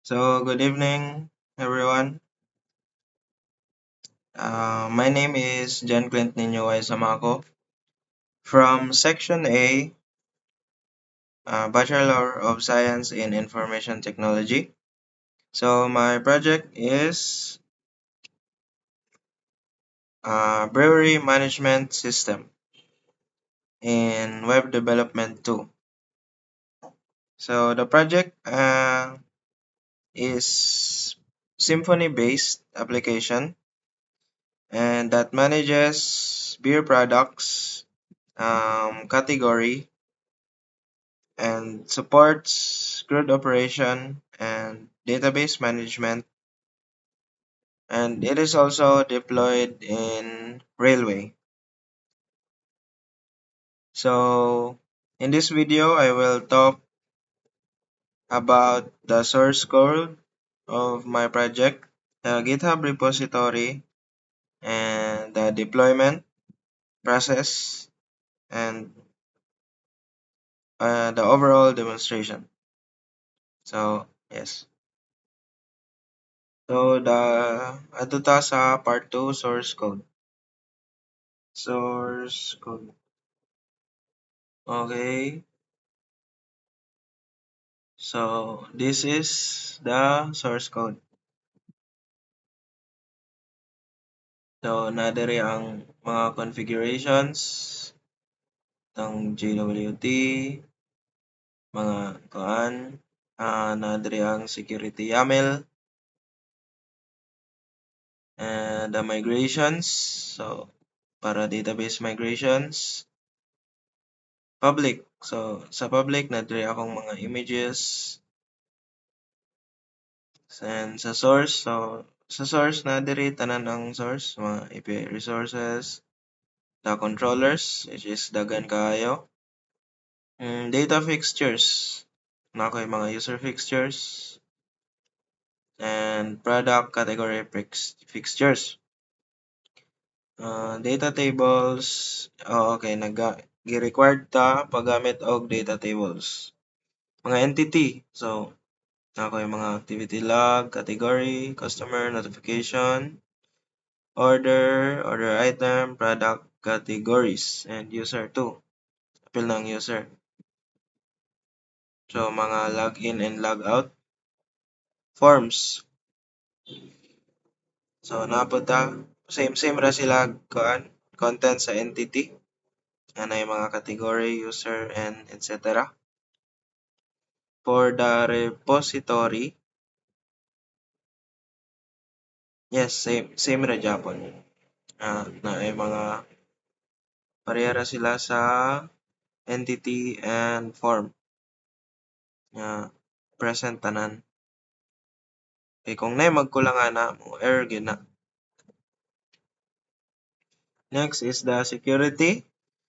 So, good evening, everyone. My name is John Clint Nino Y. Samaco from Section A, Bachelor of Science in Information Technology. So, my project is Brewery Management System in Web Development 2. So, the project is Symfony-based application and that manages beer products category and supports CRUD operation and database management, and it is also deployed in Railway. So, in this video, I will talk about the source code of my project, the GitHub repository, and the deployment process, and the overall demonstration. So, yes. So, ato ta sa part 2, source code. Source code. Okay. So, this is the source code. So, nadiri ang mga configurations ng JWT, mga kuan, nadiri ang security YAML, and the migrations. So, para database migrations, public. So, sa public, nadiri akong mga images, and sa source. So, sa source, nadiri tanan ang source, mga API resources, the controllers, which is dagan kaayo. Data fixtures, na ko yung mga user fixtures, and product category fixtures. Data tables, okay, gi-required ta paggamit og data tables. Mga entity, so na ko yung mga activity log, category, customer, notification, order item, product categories, and user too. Apil ng user. So, mga login and logout forms. So, napunta, same ra sila content sa entity. Ano yung mga category, user, and etc. For the repository, yes, same ra Japon. Na ay mga parehara sila sa entity and form. Present tanan. Okay, kung na magkulangan na mo, error gina. Next is the security.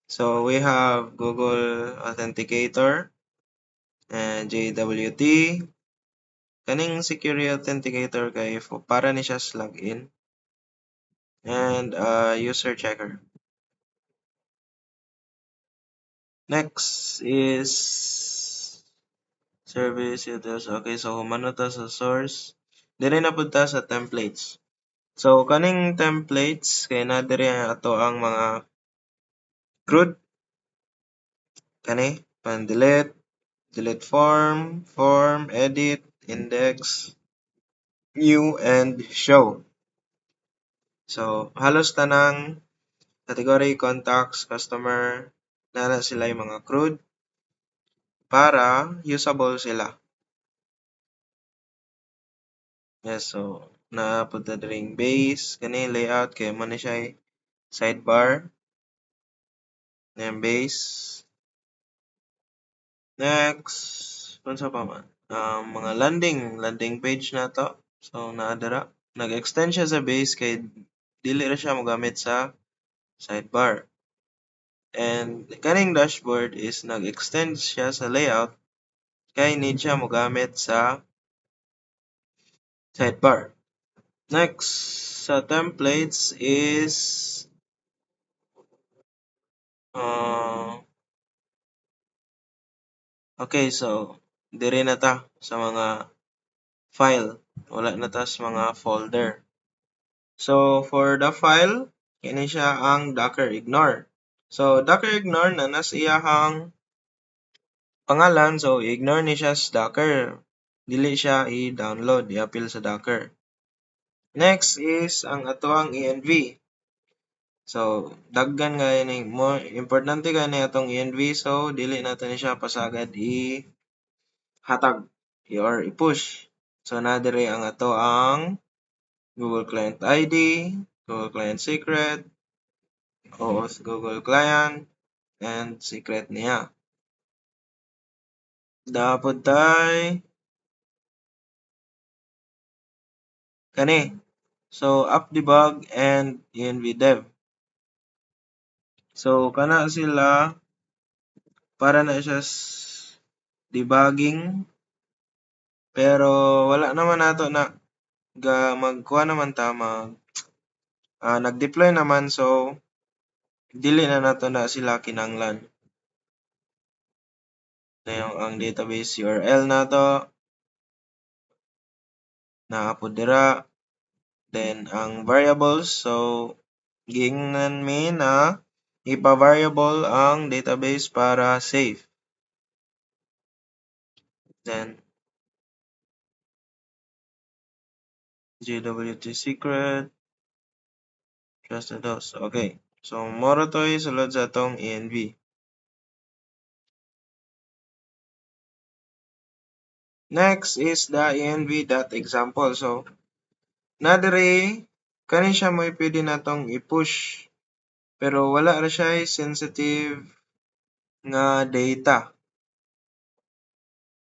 So we have Google Authenticator and JWT. Kaning security authenticator kay para ni siya login and user checker. Next is service utils. Okay, so humano ta sa source. Dire na pud ta sa templates. So kaning templates kay na dire ato ang mga CRUD kani delete form, edit, index, new, and show. So halos tanang category, contacts, customer, nana sila yung mga CRUD para usable sila. Yes, so napunta ring base, kani layout kay mo na siya sidebar. Then base. Next, unsa pa man? Mga landing page na to. So naadara, nag-extend siya sa base kay dili ra siya mogamit sa sidebar. And kaning dashboard is nag-extend siya sa layout kay need siya mogamit sa sidebar. Next, sa templates is okay, so dire na ta sa mga file. Wala na tas mga folder. So, for the file, kini siya ang docker ignore. So, docker ignore na nas iyahang pangalan. So, ignore ni siya sa docker. Dili siya i-download, i-appeal sa docker. Next is ang atoang env. So, daggan gaya ni mo, importante gaya ni atong env. So, dili natin ni siya pasagad i-hatag or i-push. So, nadiri ang ato ang Google Client ID, Google Client Secret, OAuth Google Client, and secret niya. Dapat tay kani. So, app debug and env dev. So, kana sila para na siya debugging pero wala naman nato na magkuha naman ta nag-deploy naman so dili na nato na sila kinanglan. Yung ang database URL nato naapod dira. Then ang variables so giingnan mi na ipa-variable ang database para safe. Then JWT secret trusted host. Okay. So moro toy sulod sa atong env. Next is the env.example. So nadiri kani siya mo pwede natong i-push pero wala ra siya sensitive nga data.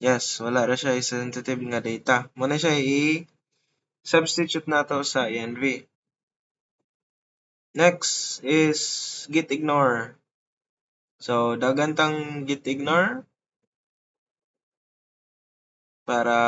Yes, wala ra siya sensitive nga data. Muna siya i-substitute nato sa env. Next is git ignore. So dagantang git ignore para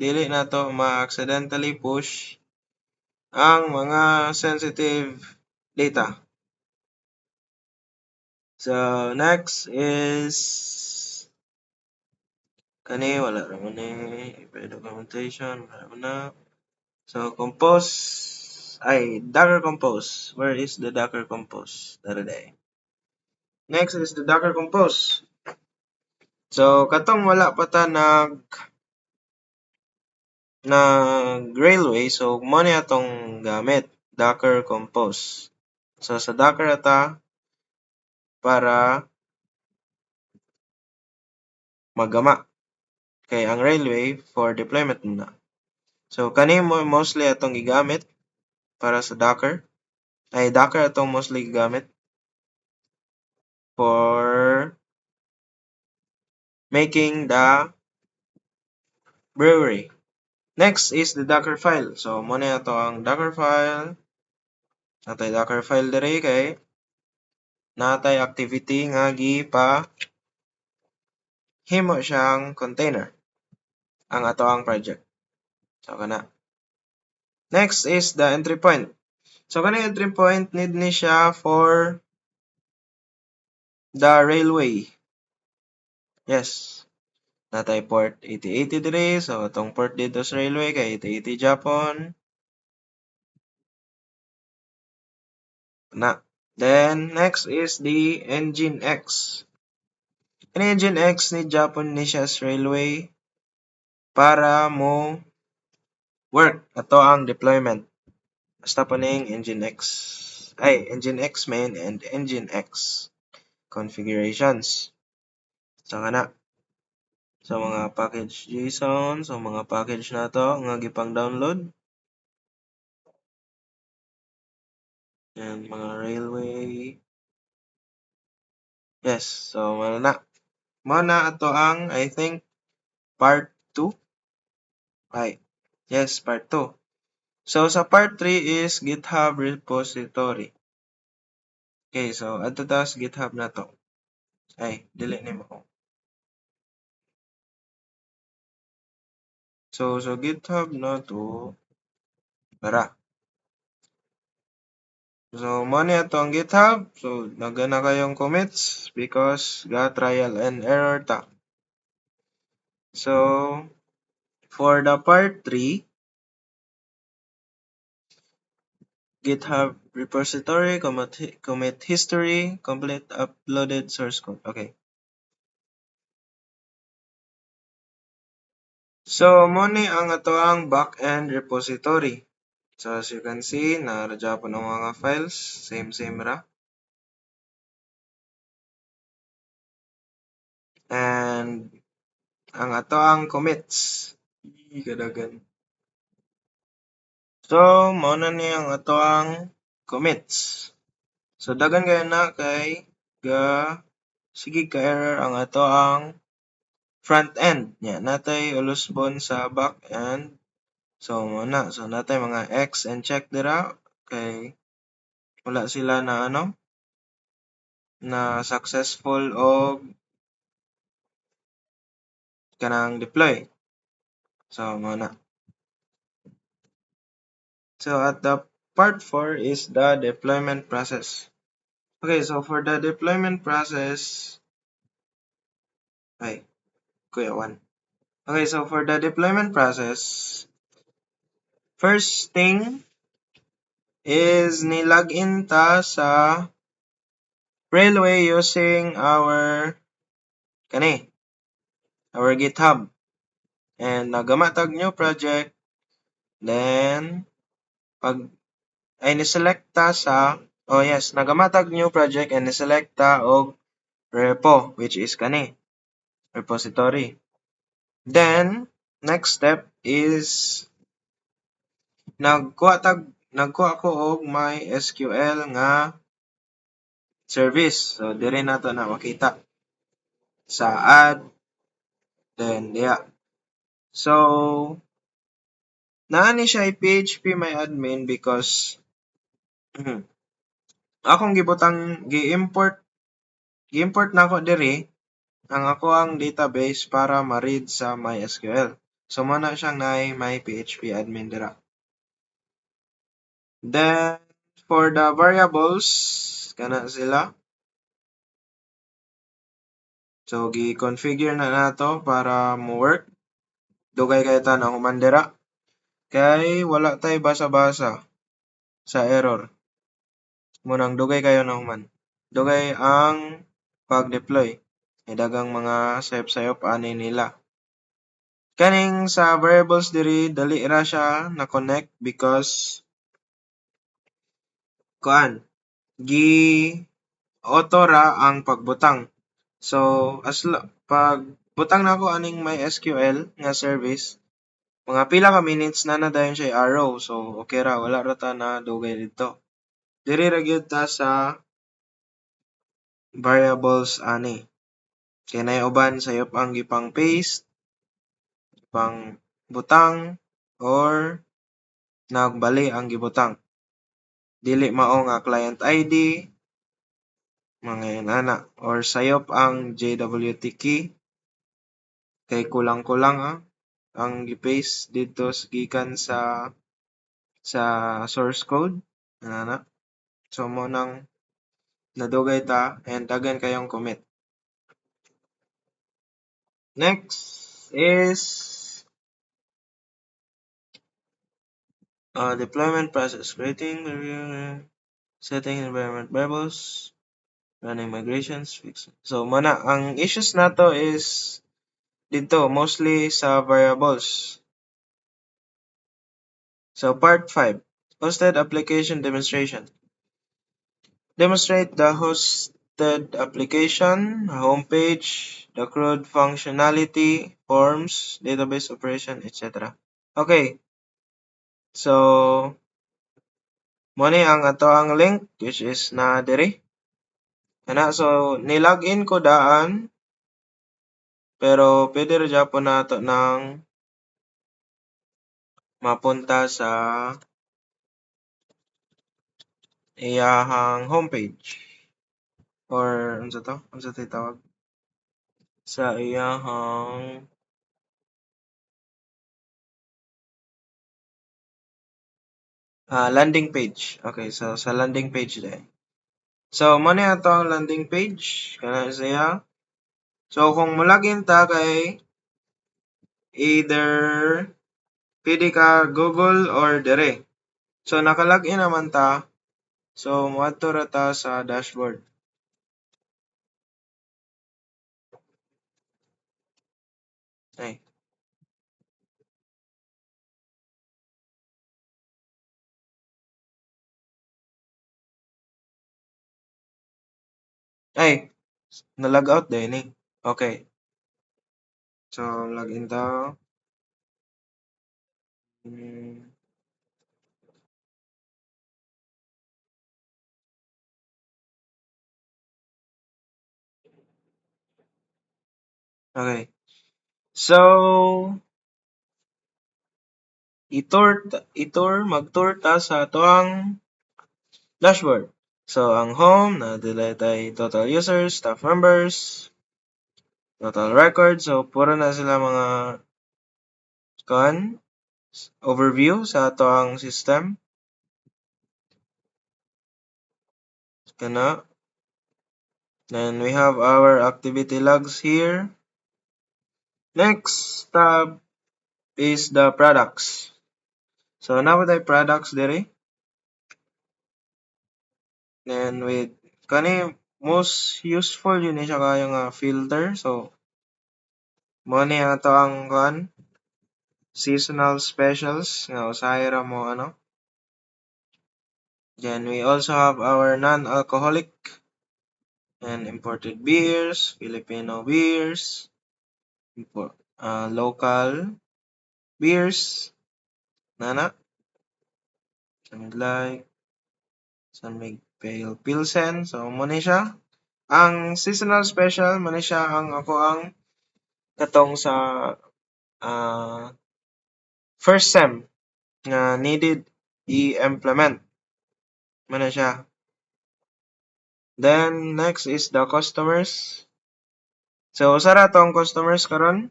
dili nato ma-accidentally push ang mga sensitive data. So next is kani wala ra man ni documentation wala man na. So compose Docker compose. Where is the Docker compose? Daraday. Next is the Docker compose. So katong wala pa ta nag railway so mo ni atong gamit Docker compose. So sa Docker ata para magama kay ang railway for deployment na. So kani mo mostly atong gigamit para sa Docker. Docker atong mostly gigamit for making the brewery. Next is the Docker file. So mo ni ato ang Docker file. Natay Docker file diri kay natay activity nga himo siyang container ang ato ang project. So kana. Next is the entry point. So kani entry point need ni siya for the railway. Yes. Natay port 8080 diri. So atong port dito sa railway kay 8080 Japon. Na. Then next is the Nginx. Ang Nginx ni Japon ni siya sa railway para mo work ato ang deployment. Basta po ning Nginx main and Nginx configurations. So kana. So mga package JSON, so mga package na to nga gipang download. And mga railway. Yes, so mana ato ang I think part 2. Yes, part 2. So sa part 3 is GitHub repository. Okay, so adto ta sa GitHub na to. Dili ni mo. So sa GitHub na to, tara. So mo ni ato ang GitHub. So nagana kayong commits because ga trial and error ta. So For the part 3, GitHub repository, commit history, complete uploaded source code. Okay. So, mo ni ang ato ang backend repository. So, as you can see, naradya po ng mga files. Same ra. And, ang ato ang commits. Kadagan. So, mo na ni ang ato ang commits. So, dagan kayo na kay sige ka error ang ato ang front end. Natay ulusbon sa back end. So, muna. So, natay mga X and check dira. Kay, wala sila na na successful o kanang deploy. So, muna. So, at the part 4 is the deployment process. Okay, so for the deployment process, Kuya Juan. Okay, so for the deployment process, first thing is ni-login ta sa Railway using our GitHub. And nagamatag new project, then pag ay ni-select ta nagamatag new project and ni-select ta og repo, which is repository. Then, next step is nagkuha ko og my SQL nga service. So, dire nato na makita sa add, then So, naani siya PHP my admin because akong gi-import na ako diri ang ako ang database para ma-read sa MySQL. So, muna siyang my PHP admin dira. Then, for the variables, kana sila. So, gi-configure na nato para mo-work. Dugay kayo ta na human dira. Kay wala tay basa-basa sa error. Munang dugay kayo na human. Dugay ang pag-deploy. Dagang mga sayop-sayop ani nila. Kaning sa variables diri, dali ra siya na-connect because auto ra ang pagbutang. So, pag butang na ko aning may SQL nga service, mga pila ka minutes na dayon siya arrow. So, okay ra, wala ra ta na dugay dito. Diri ra gyud ta sa variables ani. Kay nay uban sayop ang gipang paste, gipang butang, or nagbali ang gibutang. Dili mao nga client ID, mga ana, or sayop ang JWT key, kay kulang-kulang ang gi-paste dito gikan sa source code. Ana. So, mo nang nadugay ta and daghan kayong commit. Next is deployment process. Creating, setting environment variables, running migrations, fixing. So, muna, ang issues nato is dito, mostly sa variables. So, part 5, hosted application demonstration. Demonstrate the hosted application, homepage, the CRUD functionality, forms, database operation, etc. Okay. So, mo ni ang ato ang link, which is na diri. So, nilogin ko daan, pero pwede rin po nato nang mapunta sa iyahang homepage. Or, ano to? Ano sa tawag? Sa iyahang landing page. Okay, so sa landing page din. So, mo ni ato ang landing page. Kana siya. So, kung mulagin ta kay either pwede ka Google or dire. So nakalagin naman ta. So moadto ra ta sa dashboard. Ay. Ay, na-log out din eh. Okay. So login ta. Hmm. Okay. So mag-tour ta sa tuang dashboard. So ang home na delete ay total users, staff members, total records. So puro na sila mga kan overview sa tuang system. Kana. Then we have our activity logs here. Next tab is the products. So now tayo products diri. Then with kani most useful yun siya kaya nga filter. So mo ni ato ang kan seasonal specials nga usahay ra mo ano. Then we also have our non-alcoholic and imported beers, Filipino beers, local beers, nana, like San Pale Pilsen. So mo ni siya. Ang seasonal special mo ni siya ang ako ang katong sa ah, first sem nga needed i-implement mo na siya. Then next is the customers. So usa tong customers karon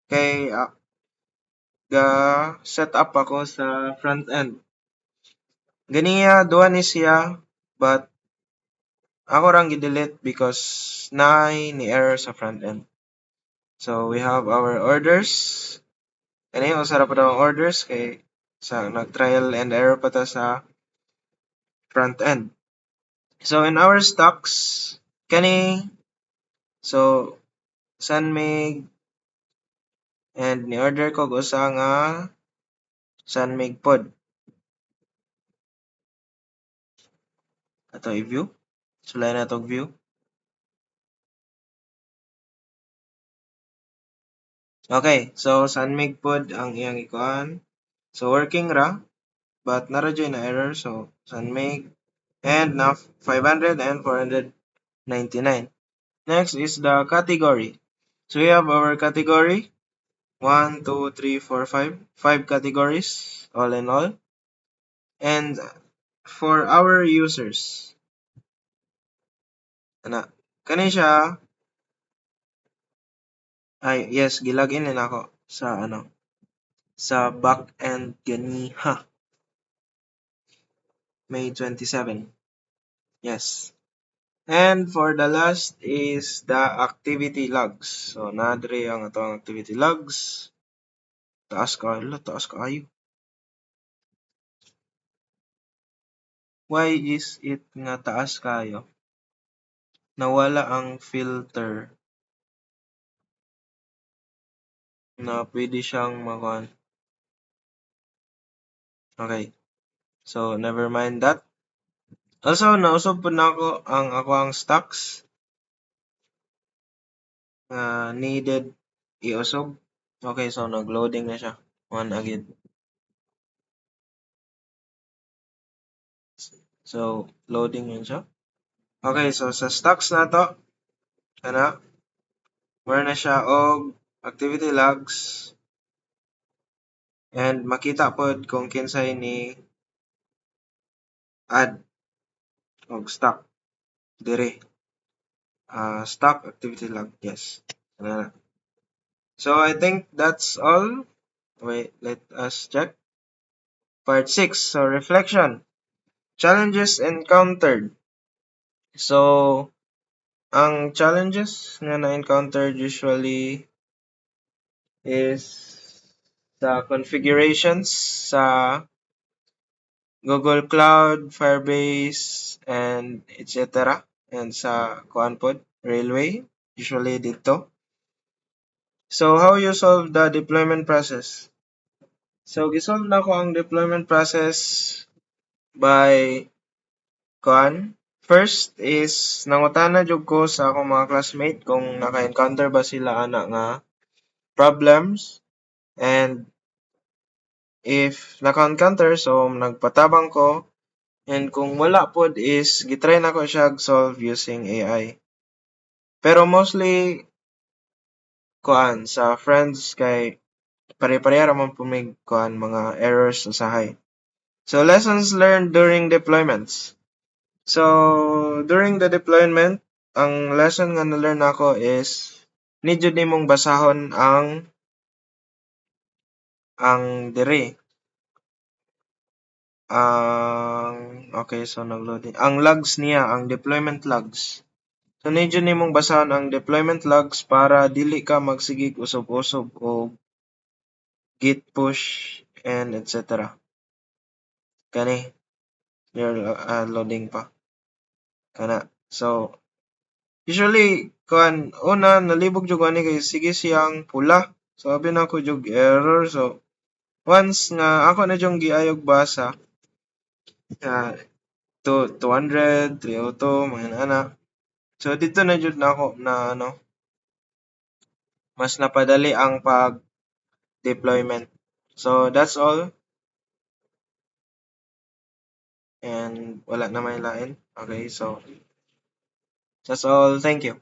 kay ga set up ako sa front end. Ganiya duha ni siya but ako rang gi-delete because ni error sa front end. So we have our orders. Kani usa ra pa daw ang orders kay sa nag-trial and error pa ta sa front end. So in our stocks kani so Sunmig and ni order ko usa nga Sunmig pod. Ato i-view. Sulay na tog view. Okay, so Sunmig pod ang iyang ikuan. So working ra but nara dyan na error. So Sunmig and na 500 and 499. Next is the category. So we have our category. 1, 2, 3, 4, 5. 5 categories all in all. And for our users. Ana, kani siya ay yes, gilagin din ako sa ano sa back end ganiha. May 27. Yes. And for the last is the activity logs. So nadre ang atong activity logs. Taas kayo. Why is it nga taas kayo? Nawala ang filter na pwede siyang makuan. Okay. So never mind that. Also nausab po na ako ang stocks needed iusog. Okay, so nag-loading na siya. One agad. So loading yun siya. Okay, so sa stocks na to, kana, more na siya og activity logs and makita pod kung kinsay ni add og stock dire. Stock activity log, yes. Kana. So I think that's all. Wait, let us check. Part 6, so reflection. Challenges encountered. So, ang challenges nga na-encountered usually is sa configurations sa Google Cloud, Firebase, and etc. And sa kuan pod, Railway, usually dito. So, how you solve the deployment process? So, gisolve na ko ang deployment process by kuan. First is nangutana jud ko sa akong mga classmate kung naka-encounter ba sila ana nga problems, and if naka-encounter so nagpatabang ko, and kung wala pod is gitry na ko siya solve using AI. Pero mostly kuan sa friends kay pare-pareha ra man po may kuan mga errors usahay. So lessons learned during deployments. So during the deployment, ang lesson nga na-learn nako is need jud nimong basahon ang diri ang okay, so nag-loading ang logs niya, ang deployment logs. So need jud nimong basahon ang deployment logs para dili ka magsigig usob-usob o git push and etc. Kani your loading pa kana. So usually kuan una nalibog jud ani kay sige siyang pula. So abi na ko jud error. So once nga ako na jung giayog basa to 200, 302, mga ana. So dito na jud nako na ano mas napadali ang pag deployment. So that's all, and wala na may lain. Okay, so that's all. Thank you.